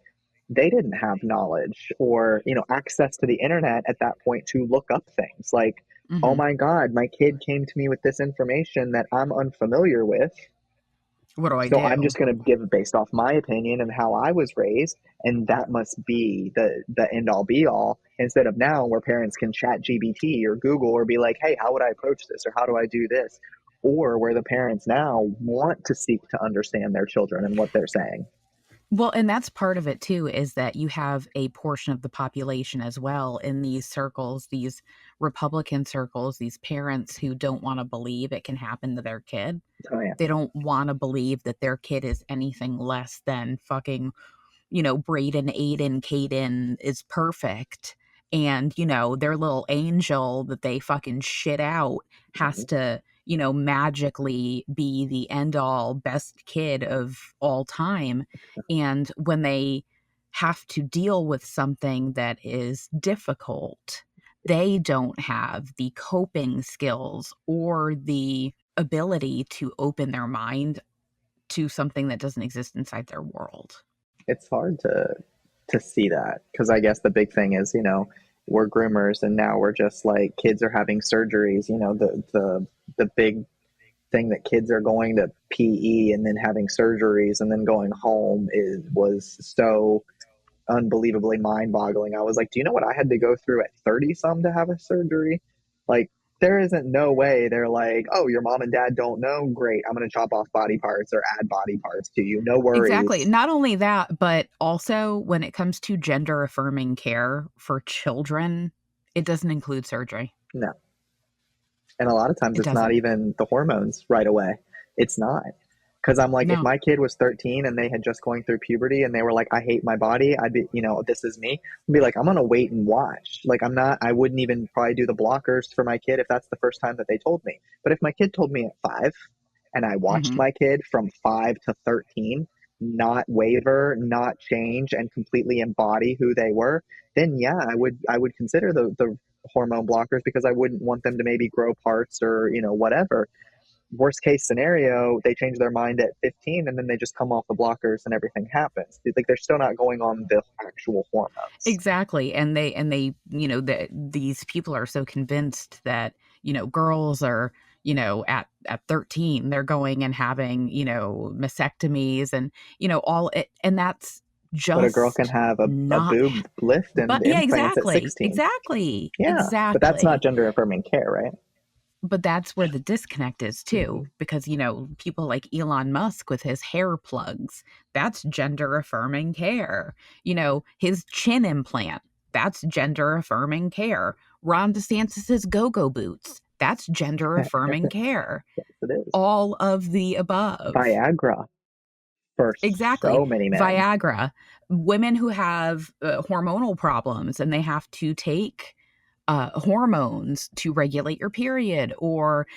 they didn't have knowledge or access to the internet at that point to look up things like, oh Hmm. my god, my kid came to me with this information that I'm unfamiliar with, What do I so I'm do? just going to give based off my opinion and how I was raised, and that must be the end all be all, instead of now where parents can chat GBT or Google or be like, hey, how would I approach this or how do I do this, or where the parents now want to seek to understand their children and what they're saying. Well, and that's part of it too, is that you have a portion of the population as well in these circles, these Republican circles, these parents who don't want to believe it can happen to their kid. Oh yeah. They don't want to believe that their kid is anything less than fucking, Braden, Aiden, Caden is perfect. And, their little angel that they fucking shit out has Mhm. to, magically be the end all best kid of all time. And when they have to deal with something that is difficult, they don't have the coping skills or the ability to open their mind to something that doesn't exist inside their world. It's hard to see that because I guess the big thing is, we're groomers and now we're just like kids are having surgeries. The big thing that kids are going to PE and then having surgeries and then going home is was so unbelievably mind-boggling. I was like, do you know what I had to go through at 30 some to have a surgery? Like, there isn't no way they're like, oh, your mom and dad don't know, great, I'm going to chop off body parts or add body parts to you, no Exactly. worries. Not only that, but also when it comes to gender affirming care for children, it doesn't include surgery. No. And a lot of times It it's not doesn't. even the hormones right away. It's not. Because I'm like, if No. my kid was 13 and they had just going through puberty and they were like, I hate my body, I'd be, this is me. I'd be like, I'm going to wait and watch. Like, I wouldn't even probably do the blockers for my kid if that's the first time that they told me. But if my kid told me at 5 and I watched Mhm. my kid from 5 to 13 not waver, not change, and completely embody who they were, then yeah, I would consider the hormone blockers because I wouldn't want them to maybe grow parts or whatever. Worst case scenario, they change their mind at 15 and then they just come off the blockers and everything happens. Like they're still not going on the actual hormones. Exactly. And they, that these people are so convinced that, girls are, at 13, they're going and having, mastectomies and, all it, and that's But a girl can just have a not boob lift and but yeah, implants at exactly. 16. Exactly. Yeah, but that's not Exactly. gender affirming care, right? But that's where the disconnect is Mm-hmm. too, because, people like Elon Musk with his hair plugs, that's gender affirming care. His chin implant, that's gender affirming care. Ron DeSantis's go-go boots, that's gender affirming care. Yes, it is. All of the above. Viagra for Exactly. so many men. Viagra, women who have hormonal problems and they have to take hormones to regulate your period or,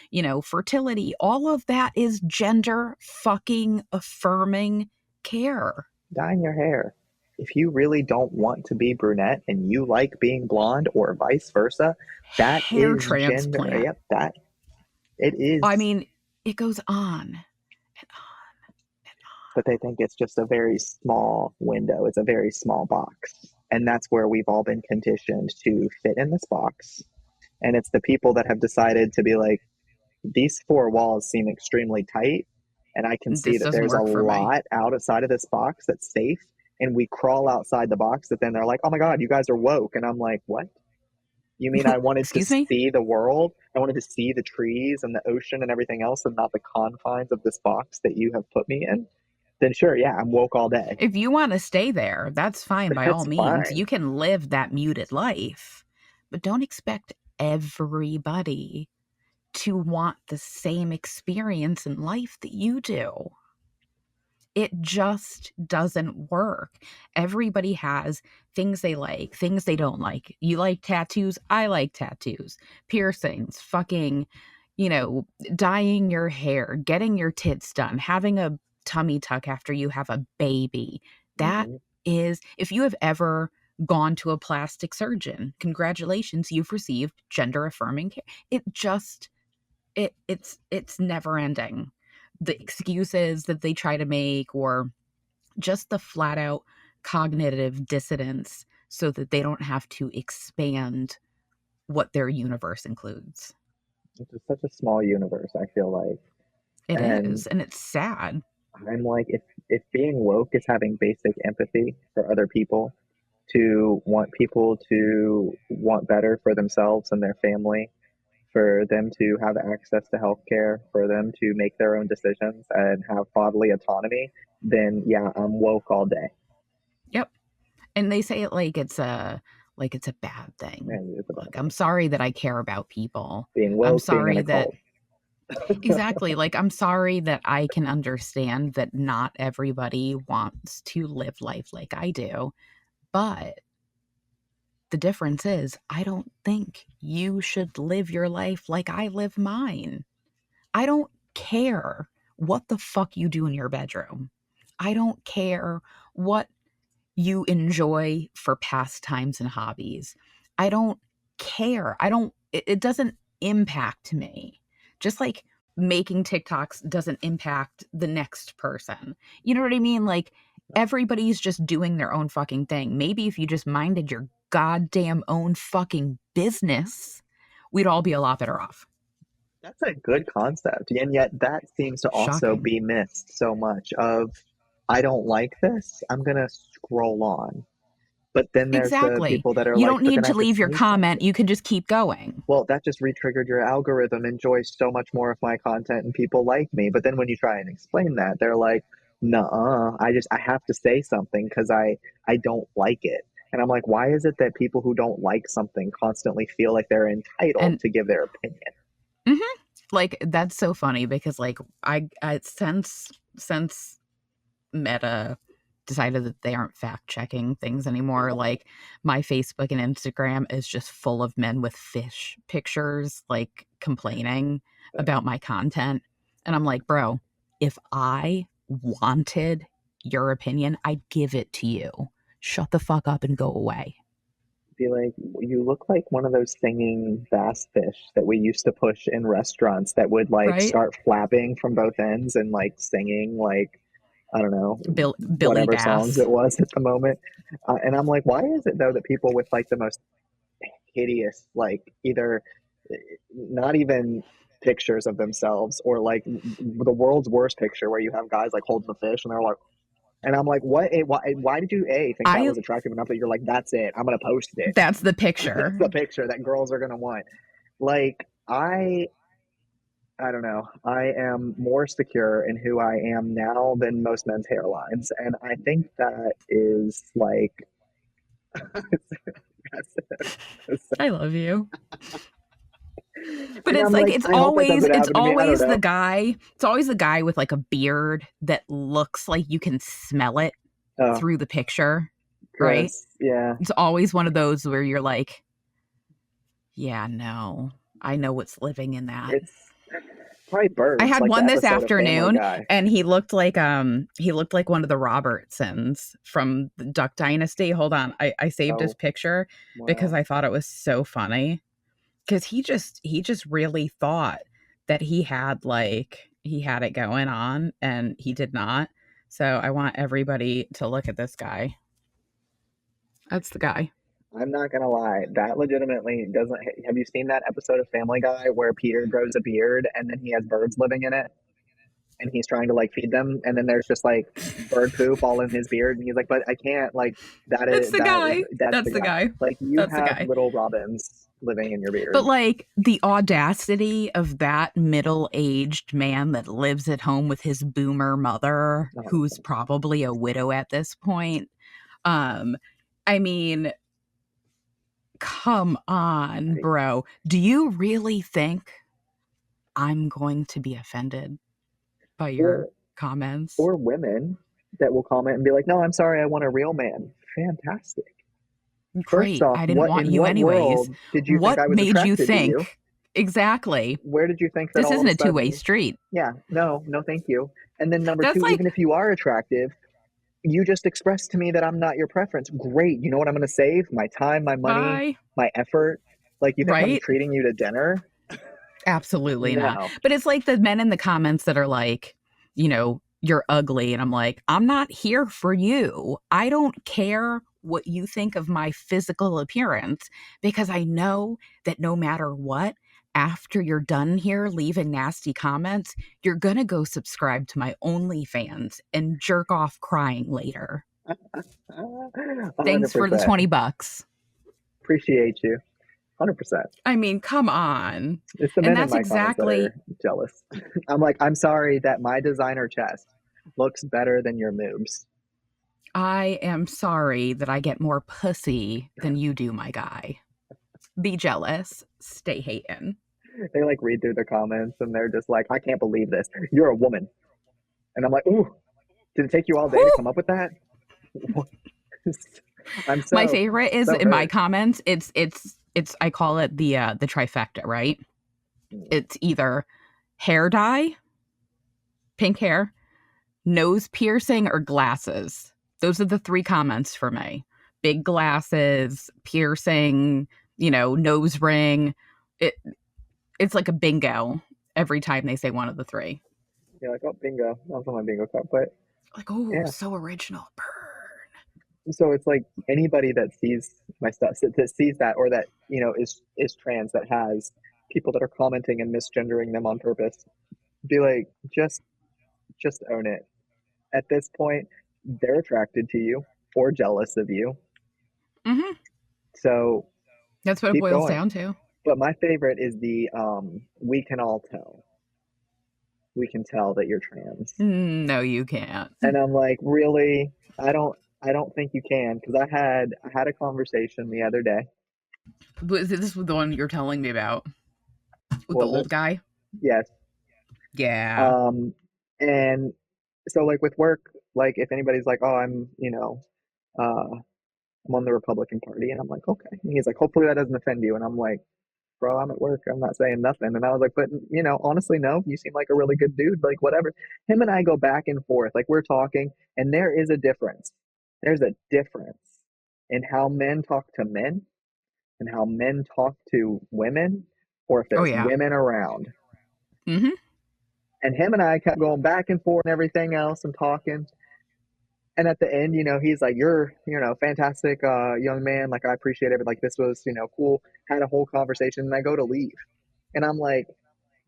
fertility, all of that is gender fucking affirming care. Dyeing your hair. If you really don't want to be brunette and you like being blonde or vice versa, that Hair is gender. transplant. Yep, that it I is. mean, it goes on and But they think it's just a very small window. It's a very small box. And that's where we've all been conditioned to fit in this box And it's the people that have decided to be like, these four walls seem extremely tight, and I can see This that doesn't there's a work for me. lot outside of this box that's safe. And we crawl outside the box that then they're like, oh my God, you guys are woke. And I'm like, what? You mean I wanted to Excuse me? see the world? I wanted to see the trees and the ocean and everything else and not the confines of this box that you have put me in? Then sure, yeah, I'm woke all day. If you want to stay there, that's fine by all That's means. fine. You can live that muted life, but don't expect everybody to want the same experience in life that you do. It just doesn't work. Everybody has things they like, things they don't like. You like tattoos? I like tattoos. Piercings, fucking, you know, dyeing your hair, getting your tits done, having a tummy tuck after you have a baby. That Mm-hmm. is, if you have ever gone to a plastic surgeon, congratulations, you've received gender affirming care. It just it's never ending. The excuses that they try to make, or just the flat out cognitive dissonance so that they don't have to expand what their universe includes. It's just such a small universe, I feel like. It And is, and it's sad. I'm like, if being woke is having basic empathy for other people, to want people to want better for themselves and their family, for them to have access to healthcare, for them to make their own decisions and have bodily autonomy, then yeah, I'm woke all day. Yep. And they say it like it's a bad thing. And it's a bad Look, I'm thing. sorry that I care about people. Being I'm woke, being in sorry a that cult. exactly, like I'm sorry that I can understand that not everybody wants to live life like I do. But the difference is, I don't think you should live your life like I live mine. I don't care what the fuck you do in your bedroom. I don't care what you enjoy for pastimes and hobbies. I don't care. It doesn't impact me. Just like making TikToks doesn't impact the next person. You know what I mean? Like everybody's just doing their own fucking thing. Maybe if you just minded your goddamn own fucking business, we'd all be a lot better off. That's a good concept. And yet that seems to also Shocking. be missed so much of, I don't like this, I'm gonna scroll on. But then there's the Exactly. people that are You like, don't but need then I to have to leave your say comment. something. You can just keep going. Well, that just re-triggered your algorithm enjoys so much more of my content and people like me. But then when you try and explain that, they're like, "Nuh-uh, I have to say something because I don't like it." And I'm like, why is it that people who don't like something constantly feel like they're entitled And to give their opinion? mhm, like that's so funny because like I since Meta decided that they aren't fact checking things anymore. Like my Facebook and Instagram is just full of men with fish pictures, like complaining about my content. And I'm like, bro, if I wanted your opinion, I'd give it to you. Shut the fuck up and go away. Be like, you look like one of those singing bass fish that we used to push in restaurants that would like Right? start flapping from both ends and like singing like, I don't know, Billy whatever songs Bass. it was at the moment. And I'm like, why is it though that people with like the most hideous, like either not even pictures of themselves or like the world's worst picture where you have guys like holding the fish and they're like, and I'm like, what? Why did you think that I was attractive enough that you're like, that's it, I'm gonna post it. That's the That's picture. the picture that girls are gonna want. Like I don't know. I am more secure in who I am now than most men's hairlines, and I think that is like, I love you. But and it's I'm like like, I hope it doesn't happen to me. I don't know. it's always the guy with like a beard that looks like you can smell it Oh, through the picture, right? Chris, yeah, It's always one of those where you're like, yeah, no. I know what's living in that. it's probably I birds, had like the one this episode of Family afternoon Guy. and he looked like one of the Robertsons from the Duck Dynasty. Hold on. I saved his Oh, picture because wow. I thought it was so funny. Because he just really thought that he had it going on and he did not. So I want everybody to look at this guy. That's the guy. I'm not gonna lie, that legitimately doesn't. Have you seen that episode of Family Guy where Peter grows a beard and then he has birds living in it and he's trying to like feed them and then there's just like bird poop all in his beard and he's like, but I can't like That's the guy. that's That's the the guy. guy. Like you That's the have guy. little robins living in your But beard. like the audacity of that middle-aged man that lives at home with his boomer mother, who's 100%. probably a widow at this point. Um, I mean, come on, Right. bro. Do you really think I'm going to be offended by your Or comments? or women that will comment and be like, "No, I'm sorry, I want a real man." Fantastic. First Great. off, I didn't what want in you what anyways. world did you think What I was made you attracted to you? think? Exactly. Where did you think that This all of isn't a a two-way sudden, street. yeah, no, no, thank you. And then number That's two, even like, if you are attractive, you just expressed to me that I'm not your preference. Great. You know what I'm going to save? My time, my money, bye. my effort. Like, you think I'm Right? treating you to dinner? Absolutely not. No. But it's like the men in the comments that are like, you're ugly. And I'm like, I'm not here for you. I don't care what you think of my physical appearance because I know that no matter what, after you're done here leaving nasty comments, you're going to go subscribe to my OnlyFans and jerk off crying later. Thanks for the 100%. 20 bucks. Appreciate you. 100%. I mean, come on. It's the And men in that's my comments that exactly are jealous. I'm like, I'm sorry that my designer chest looks better than your moobs. I am sorry that I get more pussy than you do, my guy. Be jealous. Stay hating. They like read through the comments and they're just like, I can't believe this. You're a woman. And I'm like, ooh, did it take you all day to Whew. come up with that? I'm My so, favorite is so in my hurt. comments. It's I call it the trifecta, right? It's either hair dye, pink hair, nose piercing, or glasses. Those are the three comments for me. Big glasses, piercing, nose ring. It it's like a bingo every time they say one of the three. You're like, oh, bingo. That's on my bingo card. But Like, oh, yeah. so original. Burn. So it's like anybody that sees my stuff, that sees that, or that, is trans, that has people that are commenting and misgendering them on purpose, be like, just own it. At this point, they're attracted to you or jealous of you. Hmm. So That's what it keep boils going. down to. But my favorite is the we can all tell. We can tell that you're trans. No, you can't. And I'm like, really? I don't think you can, because I had a conversation the other day. Was this the one you're telling me about with the Was it? old guy? Yes. Yeah. Um and so like with work, like if anybody's like, "Oh, I'm on the Republican Party." And I'm like, "Okay." And he's like, "Hopefully that doesn't offend you." And I'm like, "Bro, I'm at work. I'm not saying nothing." And I was like, "But honestly, no, you seem like a really good dude. Like whatever." Him and I go back and forth. Like we're talking, and there is a difference. There's a difference in how men talk to men and how men talk to women, or if Oh there's yeah. women around. Hmm. And him and I kept going back and forth and everything else and talking. And at the end, he's like, "You're, fantastic, young man. Like, I appreciate it. Like, this was, cool." Had a whole conversation, and I go to leave, and I'm like,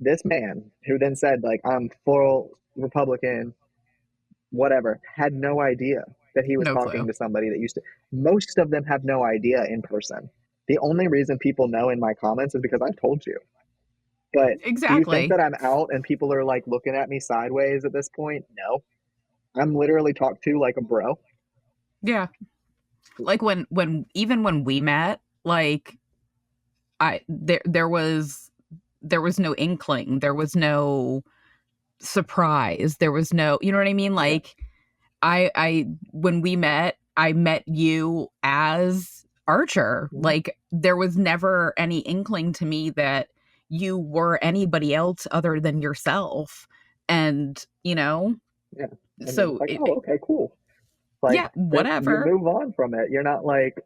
this man who then said, like, "I'm full Republican," whatever, had no idea that he was No talking clue. to somebody that used to. Most of them have no idea in person. The only reason people know in my comments is because I've told you. But do you think Exactly. that I'm out and people are like looking at me sideways at this point? No. I'm literally talked to like a bro. Yeah. Like when even when we met, like there was no inkling, there was no surprise, there was no, you know what I mean? Yeah. Like I when we met, I met you as Archer. Mhm. Like there was never any inkling to me that you were anybody else other than yourself. And, Yeah. And then it's so like, oh, okay, cool. Like yeah, that, you whatever. move on from it. You're not like,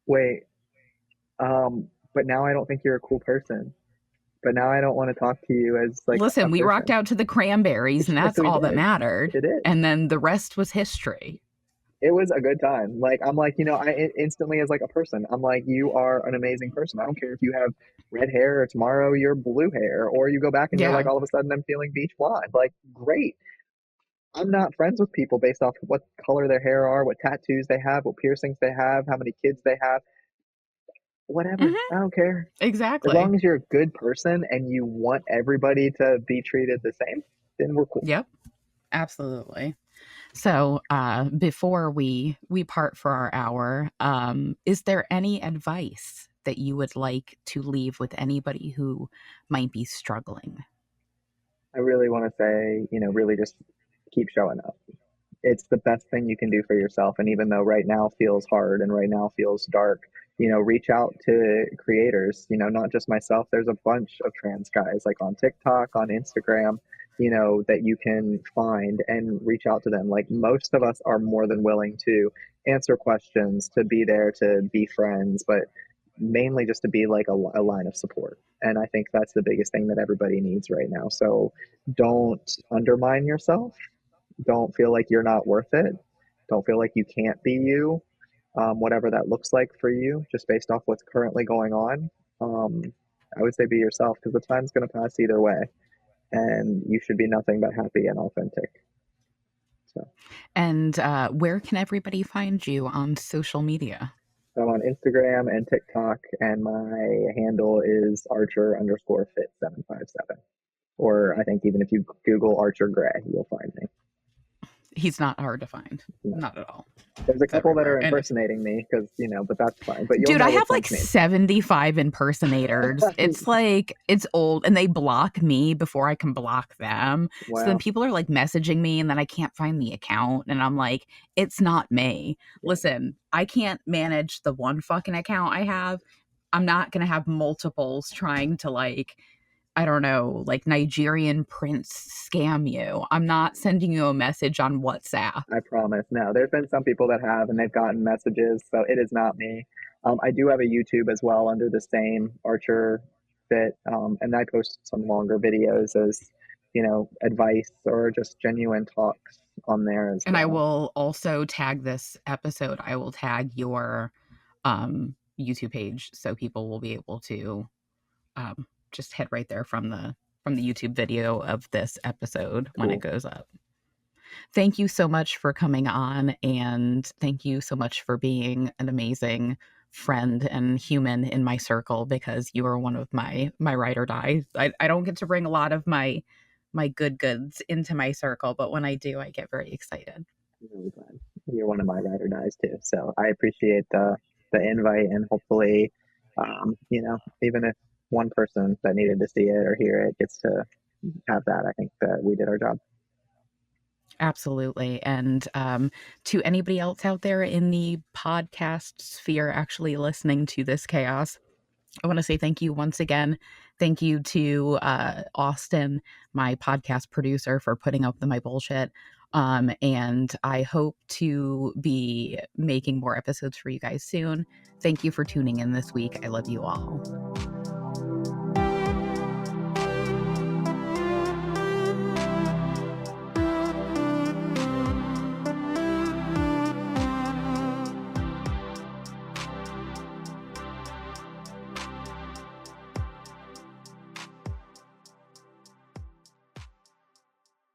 wait, but now I don't think you're a cool person. But now I don't want to talk to you as like a Listen, we rocked person. out to the cranberries and Yes, that's we all that did. mattered. It is. And then the rest was history. It was a good time. Like I'm like, instantly as like a person, I'm like, you are an amazing person. I don't care if you have red hair or tomorrow you're blue hair, or you go back and you're like, Yeah. all of a sudden I'm feeling beach blonde. Like, great. I'm not friends with people based off of what color their hair are, what tattoos they have, what piercings they have, how many kids they have. Whatever. Hmm. I don't care. As Exactly. long as you're a good person and you want everybody to be treated the same, then we're cool. Yep. Absolutely. So, before we part for our hour, is there any advice that you would like to leave with anybody who might be struggling? I really want to say, really just keep showing up. It's the best thing you can do for yourself. And even though right now feels hard and right now feels dark, reach out to creators, not just myself. There's a bunch of trans guys like on TikTok, on Instagram, that you can find and reach out to them. Like most of us are more than willing to answer questions, to be there, to be friends, but mainly just to be like a line of support. And I think that's the biggest thing that everybody needs right now. So don't undermine yourself. Don't feel like you're not worth it. Don't feel like you can't be you, whatever that looks like for you, just based off what's currently going on. Um, I would say be yourself because the time's going to pass either way, and you should be nothing but happy and authentic. So, And where can everybody find you on social media? so I'm on Instagram and TikTok, and my handle is Archer underscore fit 757. Or I think even if you Google Archer Gray, you'll find me. He's not hard to find. No. Not at all. There's a It's couple that everywhere. are And if impersonating me because, but that's fine. But you'll dude, I know have which like one's me. 75 impersonators. It's like it's old and they block me before I can block them. So then Wow. people are like messaging me and then I can't find the account and I'm like, it's not me. Yeah, Listen, I can't manage the one fucking account I have. I'm not going to have multiples trying to like I don't know, like Nigerian prince scam you. I'm not sending you a message on WhatsApp. I promise. No, there's been some people that have, and they've gotten messages, so it is not me. I do have a YouTube as well under the same Archer Fit, and I post some longer videos as, advice or just genuine talks on there as And I well. will also tag this episode. I will tag your YouTube page so people will be able to just head right there from the YouTube video of this episode when it Cool. goes up. Thank you so much for coming on and thank you so much for being an amazing friend and human in my circle because you are one of my ride or die. I don't get to bring a lot of my good goods into my circle, but when I do, I get very excited. I'm really glad you're one of my ride or dies too. So I appreciate the invite, and hopefully, even if one person that needed to see it or hear it gets to have that, I think that we did our job. Absolutely. And to anybody else out there in the podcast sphere actually listening to this chaos, I want to say thank you once again. Thank you to Austin, my podcast producer, for putting up with my bullshit. And I hope to be making more episodes for you guys soon. Thank you for tuning in this week. I love you all.